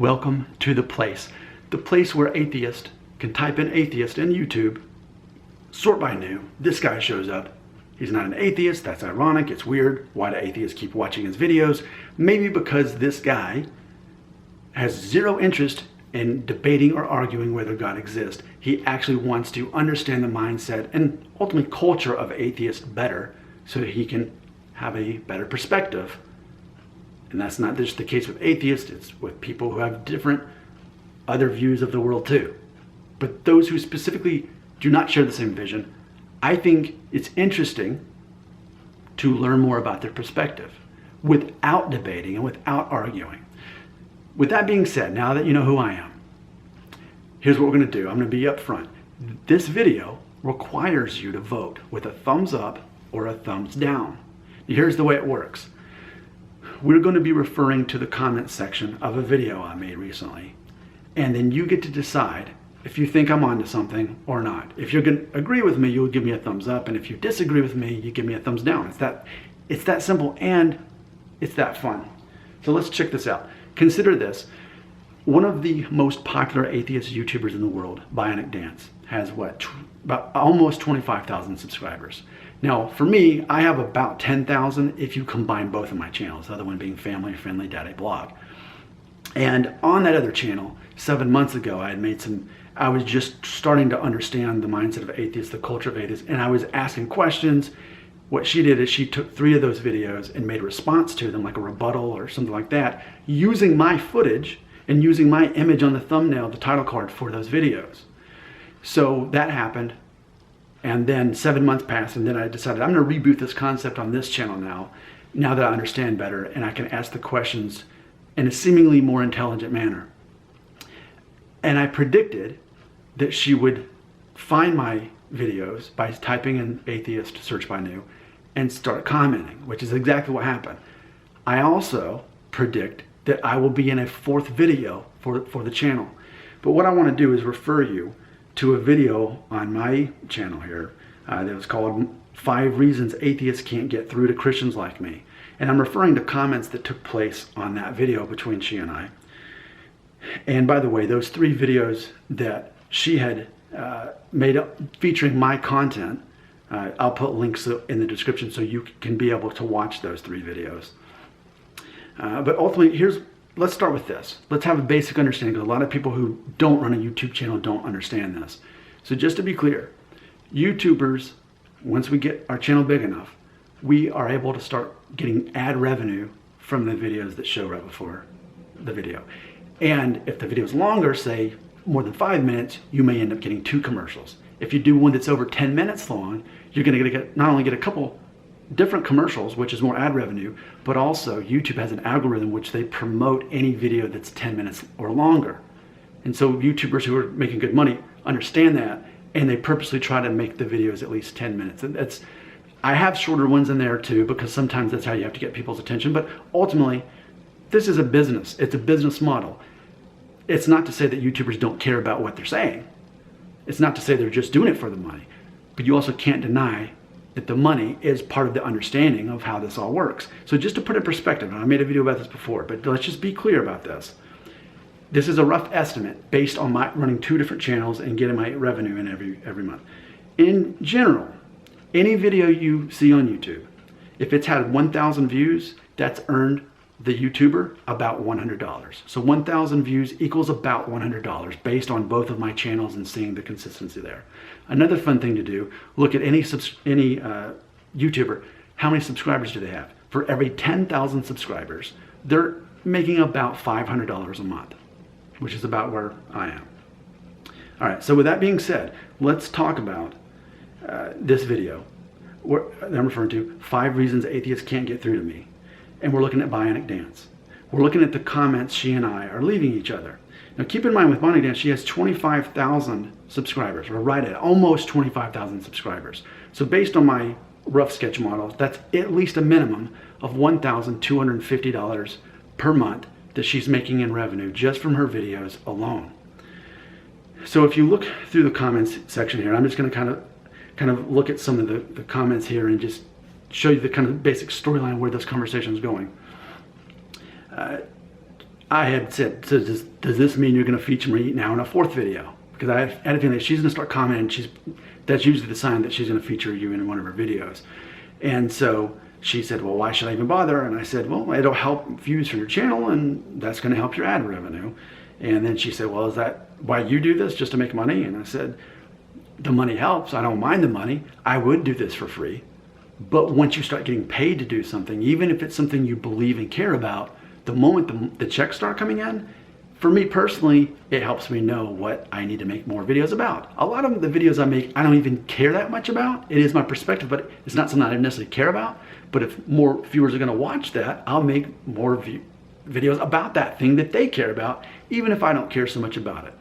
Welcome to the place where atheist can type in atheist in YouTube, sort by new. This guy shows up. He's not an atheist. That's ironic. It's weird. Why do atheists keep watching his videos? Maybe because this guy has zero interest in debating or arguing whether God exists. He actually wants to understand the mindset and ultimately culture of atheists better so that he can have a better perspective. And that's not just the case with atheists, it's with people who have different other views of the world too. But those who specifically do not share the same vision, I think it's interesting to learn more about their perspective without debating and without arguing. With that being said, now that you know who I am, here's what we're going to do. I'm going to be upfront. This video requires you to vote with a thumbs up or a thumbs down. Here's the way it works. We're going to be referring to the comment section of a video I made recently. And then you get to decide if you think I'm onto something or not. If you're going to agree with me, you'll give me a thumbs up. And if you disagree with me, you give me a thumbs down. It's that simple and it's that fun. So let's check this out. Consider this. One of the most popular atheist YouTubers in the world, BionicDance, has about almost 25,000 subscribers. Now, for me, I have about 10,000 if you combine both of my channels, the other one being Family Friendly Daddy Blog. And on that other channel, 7 months ago, I was just starting to understand the mindset of atheists, the culture of atheists, and I was asking questions. What she did is she took 3 of those videos and made a response to them, like a rebuttal or something like that, using my footage and using my image on the thumbnail, the title card for those videos. So that happened. And then 7 months passed, and then I decided I'm going to reboot this concept on this channel now that I understand better and I can ask the questions in a seemingly more intelligent manner. And I predicted that she would find my videos by typing in atheist search by new and start commenting, which is exactly what happened. I also predict that I will be in a 4th video for the channel. But what I want to do is refer you to a video on my channel here that was called 5 Reasons Atheists Can't Get Through to Christians Like Me. And I'm referring to comments that took place on that video between she and I. And by the way, those 3 videos that she had made up featuring my content, I'll put links in the description so you can be able to watch those 3 videos. But ultimately, let's start with this. Let's have a basic understanding, because a lot of people who don't run a YouTube channel don't understand this. So just to be clear, YouTubers, once we get our channel big enough, we are able to start getting ad revenue from the videos that show right before the video. And if the video is longer, say more than 5 minutes, you may end up getting 2 commercials. If you do one that's over 10 minutes long, you're going to not only get a couple different commercials, which is more ad revenue, but also YouTube has an algorithm which they promote any video that's 10 minutes or longer. And so YouTubers who are making good money understand that, and they purposely try to make the videos at least 10 minutes. And I have shorter ones in there too, because sometimes that's how you have to get people's attention. But ultimately, this is a business. It's a business model. It's not to say that YouTubers don't care about what they're saying. It's not to say they're just doing it for the money. But you also can't deny that the money is part of the understanding of how this all works. So just to put it in perspective, and I made a video about this before, but let's just be clear about this. This is a rough estimate based on my running 2 different channels and getting my revenue in every month. In general, any video you see on YouTube, if it's had 1,000 views, that's earned the YouTuber about $100. So 1,000 views equals about $100 based on both of my channels and seeing the consistency there. Another fun thing to do, look at any YouTuber, how many subscribers do they have? For every 10,000 subscribers, they're making about $500 a month, which is about where I am. All right, so with that being said, let's talk about this video that I'm referring to, 5 Reasons Atheists Can't Get Through to Me. And we're looking at BionicDance. We're looking at the comments she and I are leaving each other. Now keep in mind with BionicDance, she has 25,000 subscribers, or right at almost 25,000 subscribers. So based on my rough sketch model, that's at least a minimum of $1,250 per month that she's making in revenue just from her videos alone. So if you look through the comments section here, I'm just going to kind of look at some of the comments here and just show you the kind of basic storyline where this conversation is going. I had said, so does this mean you're going to feature me now in a 4th video? Because I had a feeling that she's going to start commenting. That's usually the sign that she's going to feature you in one of her videos. And so she said, well, why should I even bother? And I said, well, it'll help views for your channel, and that's going to help your ad revenue. And then she said, well, is that why you do this, just to make money? And I said, the money helps. I don't mind the money. I would do this for free. But once you start getting paid to do something, even if it's something you believe and care about, the moment the checks start coming in, for me personally, it helps me know what I need to make more videos about. A lot of the videos I make, I don't even care that much about. It is my perspective, but it's not something I necessarily care about. But if more viewers are going to watch that, I'll make more videos about that thing that they care about, even if I don't care so much about it.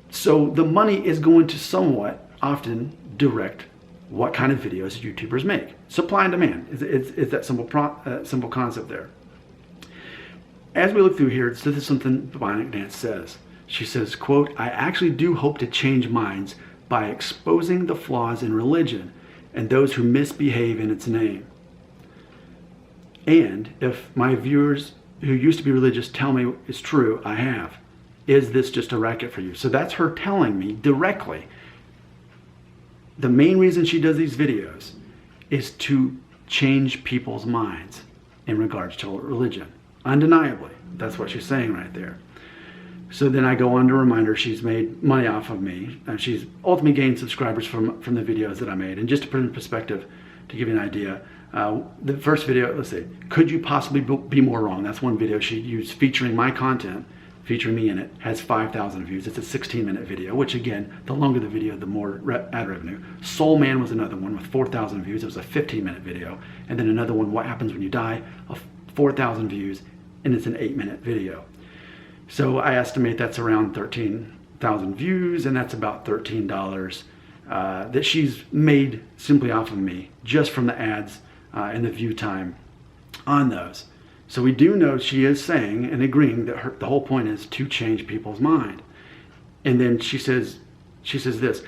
So the money is going to somewhat often direct what kind of videos YouTubers make. Supply and demand. It's that simple concept there. As we look through here, this is something BionicDance says. She says, quote, I actually do hope to change minds by exposing the flaws in religion and those who misbehave in its name. And if my viewers who used to be religious tell me it's true, I have. Is this just a racket for you? So that's her telling me directly. The main reason she does these videos is to change people's minds in regards to religion. Undeniably, that's what she's saying right there. So then I go on to remind her she's made money off of me, and she's ultimately gained subscribers from the videos that I made. And just to put it in perspective, to give you an idea, the first video, let's see, could you possibly be more wrong? That's one video she used featuring my content, featuring me in it, has 5,000 views. It's a 16-minute video, which again, the longer the video, the more ad revenue. Soul Man was another one with 4,000 views. It was a 15-minute video. And then another one, What Happens When You Die, of 4,000 views, and it's an 8-minute video. So I estimate that's around 13,000 views, and that's about $13 that she's made simply off of me, just from the ads and the view time on those. So we do know she is saying and agreeing that the whole point is to change people's mind. And then she says this,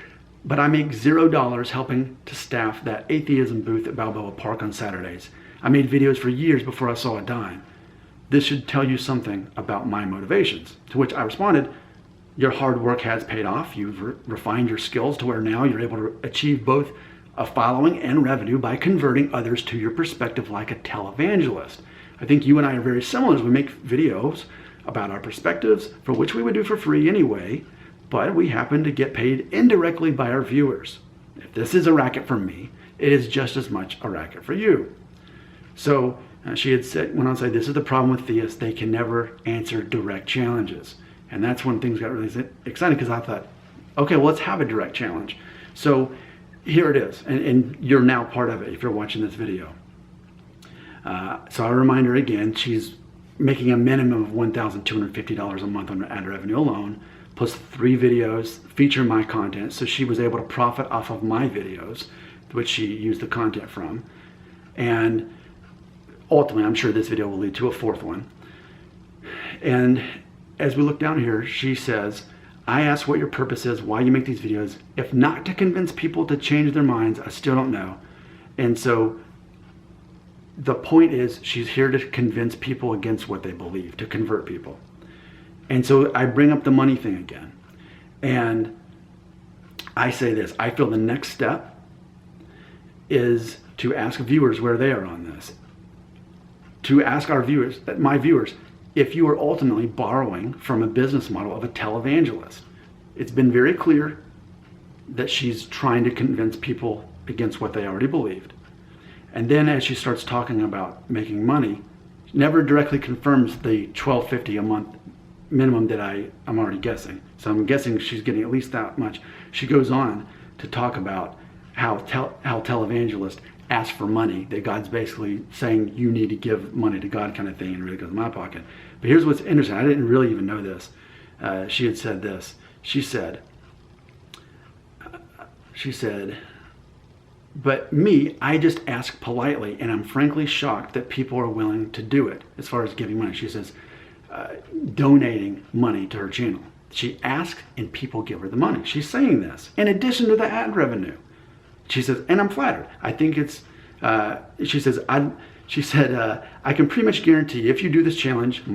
but I make $0 helping to staff that atheism booth at Balboa Park on Saturdays. I made videos for years before I saw a dime. This should tell you something about my motivations. To which I responded, your hard work has paid off. You've refined your skills to where now you're able to achieve both a following and revenue by converting others to your perspective like a televangelist. I think you and I are very similar as we make videos about our perspectives, for which we would do for free anyway, but we happen to get paid indirectly by our viewers. If this is a racket for me, it is just as much a racket for you. So she had said, went on to say, this is the problem with theists. They can never answer direct challenges. And that's when things got really exciting, because I thought, okay, well, let's have a direct challenge. So here it is. And you're now part of it if you're watching this video. So I remind her again, she's making a minimum of $1,250 a month on ad revenue alone, plus 3 videos featuring my content. So she was able to profit off of my videos, which she used the content from. And ultimately, I'm sure this video will lead to a 4th one. And as we look down here, she says, I ask what your purpose is, why you make these videos. If not to convince people to change their minds, I still don't know. And so the point is, she's here to convince people against what they believe, to convert people. And so I bring up the money thing again. And I say this, I feel the next step is to ask viewers where they are on this. To ask our viewers, my viewers, if you are ultimately borrowing from a business model of a televangelist. It's been very clear that she's trying to convince people against what they already believed. And then as she starts talking about making money, never directly confirms the $12.50 a month minimum that I'm already guessing. So I'm guessing she's getting at least that much. She goes on to talk about how televangelists ask for money, that God's basically saying you need to give money to God kind of thing, and it really goes in my pocket. But here's what's interesting. I didn't really even know this. She had said this. She said, but me, I just ask politely, and I'm frankly shocked that people are willing to do it as far as giving money. She says, donating money to her channel. She asks and people give her the money. She's saying this in addition to the ad revenue. She says, and I'm flattered. I think it's, she said, I can pretty much guarantee if you do this challenge,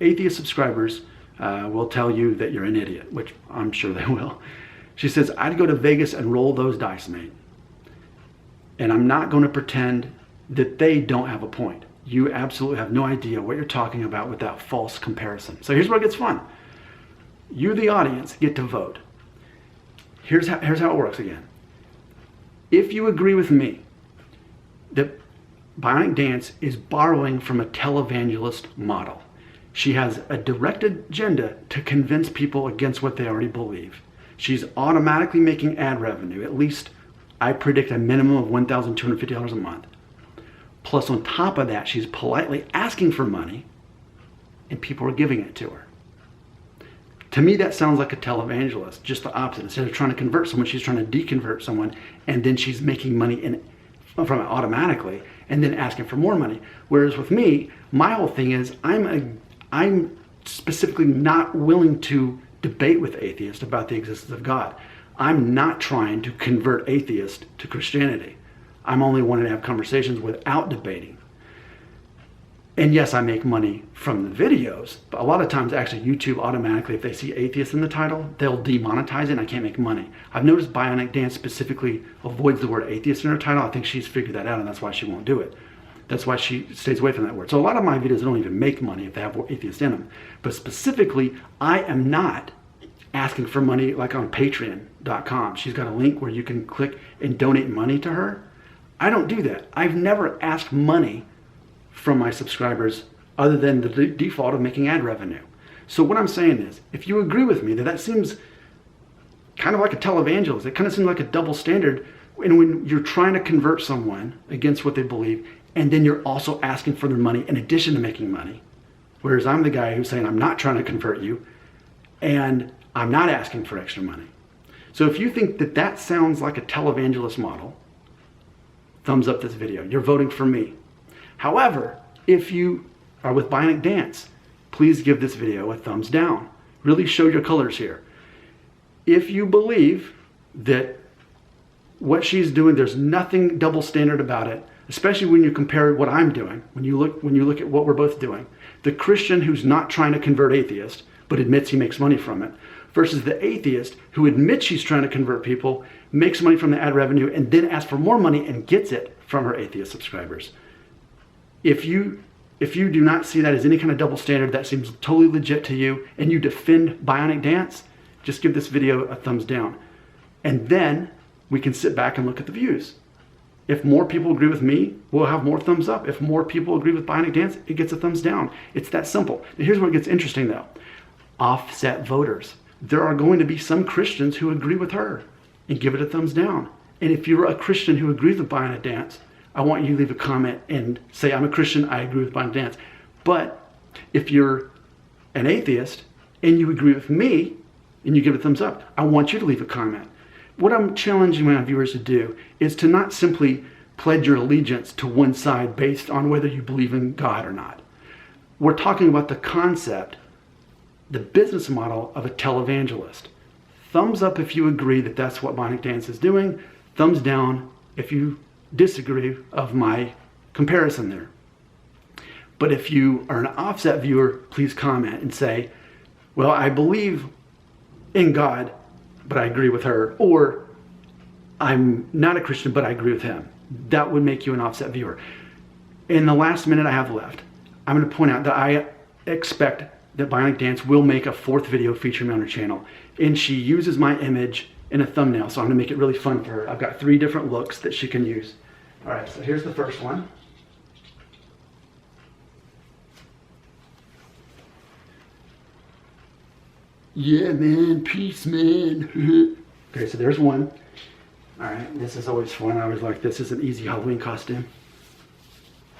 atheist subscribers will tell you that you're an idiot, which I'm sure they will. She says, I'd go to Vegas and roll those dice, mate. And I'm not going to pretend that they don't have a point. You absolutely have no idea what you're talking about with that false comparison. So here's where it gets fun. You, the audience, get to vote. Here's how it works again. If you agree with me that BionicDance is borrowing from a televangelist model, she has a direct agenda to convince people against what they already believe. She's automatically making ad revenue, at least I predict a minimum of $1,250 a month. Plus on top of that, she's politely asking for money and people are giving it to her. To me, that sounds like a televangelist, just the opposite. Instead of trying to convert someone, she's trying to deconvert someone, and then she's making money from it automatically and then asking for more money. Whereas with me, my whole thing is I'm specifically not willing to debate with atheists about the existence of God. I'm not trying to convert atheists to Christianity. I'm only wanting to have conversations without debating. And yes, I make money from the videos, but a lot of times actually YouTube automatically, if they see atheist in the title, they'll demonetize it and I can't make money. I've noticed BionicDance specifically avoids the word atheist in her title. I think she's figured that out and that's why she won't do it. That's why she stays away from that word. So a lot of my videos don't even make money if they have atheist in them. But specifically, I am not asking for money like on patreon.com. She's got a link where you can click and donate money to her. I don't do that. I've never asked money from my subscribers other than the default of making ad revenue. So what I'm saying is, if you agree with me that seems kind of like a televangelist, it kind of seems like a double standard, and when you're trying to convert someone against what they believe, and then you're also asking for their money in addition to making money. Whereas I'm the guy who's saying I'm not trying to convert you, and I'm not asking for extra money. So if you think that sounds like a televangelist model, thumbs up this video. You're voting for me. However, if you are with BionicDance, please give this video a thumbs down. Really show your colors here. If you believe that what she's doing, there's nothing double standard about it, especially when you compare what I'm doing, when you look at what we're both doing. The Christian who's not trying to convert atheists, but admits he makes money from it, versus the atheist who admits she's trying to convert people, makes money from the ad revenue, and then asks for more money and gets it from her atheist subscribers. If you do not see that as any kind of double standard, that seems totally legit to you, and you defend BionicDance, just give this video a thumbs down. And then we can sit back and look at the views. If more people agree with me, we'll have more thumbs up. If more people agree with BionicDance, it gets a thumbs down. It's that simple. Now here's where it gets interesting though. Offset voters. There are going to be some Christians who agree with her and give it a thumbs down. And if you're a Christian who agrees with BionicDance, I want you to leave a comment and say, I'm a Christian, I agree with BionicDance. But if you're an atheist and you agree with me and you give it a thumbs up, I want you to leave a comment. What I'm challenging my viewers to do is to not simply pledge your allegiance to one side based on whether you believe in God or not. We're talking about the concept, the business model of a televangelist. Thumbs up if you agree that that's what BionicDance is doing. Thumbs down if you disagree of my comparison there. But if you are an offset viewer, please comment and say, well, I believe in God, but I agree with her, or I'm not a Christian, but I agree with him. That would make you an offset viewer. In the last minute I have left, I'm going to point out that I expect that BionicDance will make a 4th video featuring me on her channel, and she uses my image in a thumbnail, so I'm going to make it really fun for her. I've got 3 different looks that she can use. All right, so here's the first one. Yeah, man, peace, man. Okay, so there's one. All right, this is always fun. I always like this. This is an easy Halloween costume.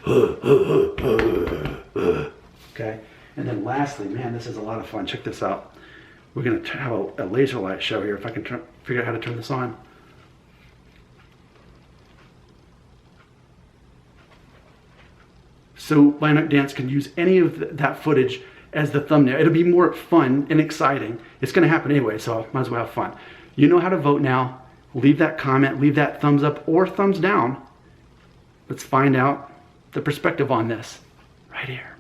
Okay, and then lastly, man, this is a lot of fun. Check this out. We're going to have a laser light show here, if I can figure out how to turn this on. So BionicDance can use any of that footage as the thumbnail. It'll be more fun and exciting. It's going to happen anyway, so might as well have fun. You know how to vote now. Leave that comment, leave that thumbs up or thumbs down. Let's find out the perspective on this right here.